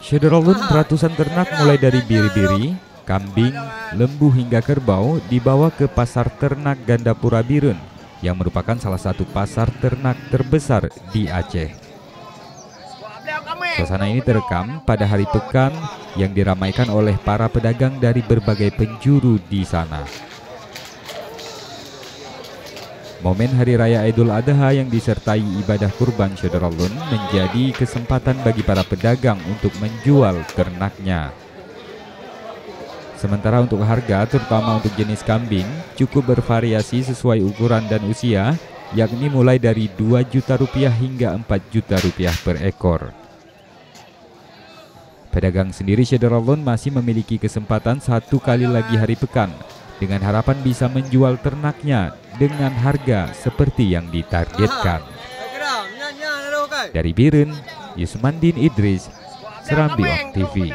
Syederalun ratusan ternak mulai dari biri-biri, kambing, lembu hingga kerbau dibawa ke pasar ternak Gandapura Birun yang merupakan salah satu pasar ternak terbesar di Aceh. Suasana ini terekam pada hari pekan yang diramaikan oleh para pedagang dari berbagai penjuru di sana. Momen Hari Raya Idul Adha yang disertai ibadah kurban Syederalun menjadi kesempatan bagi para pedagang untuk menjual ternaknya. Sementara untuk harga, terutama untuk jenis kambing, cukup bervariasi sesuai ukuran dan usia, yakni mulai dari Rp2 juta hingga Rp4 juta per ekor. Pedagang sendiri Syederalun masih memiliki kesempatan satu kali lagi hari pekan, dengan harapan bisa menjual ternaknya dengan harga seperti yang ditargetkan. Dari Birun, Yusmandin Idris, Serambi TV.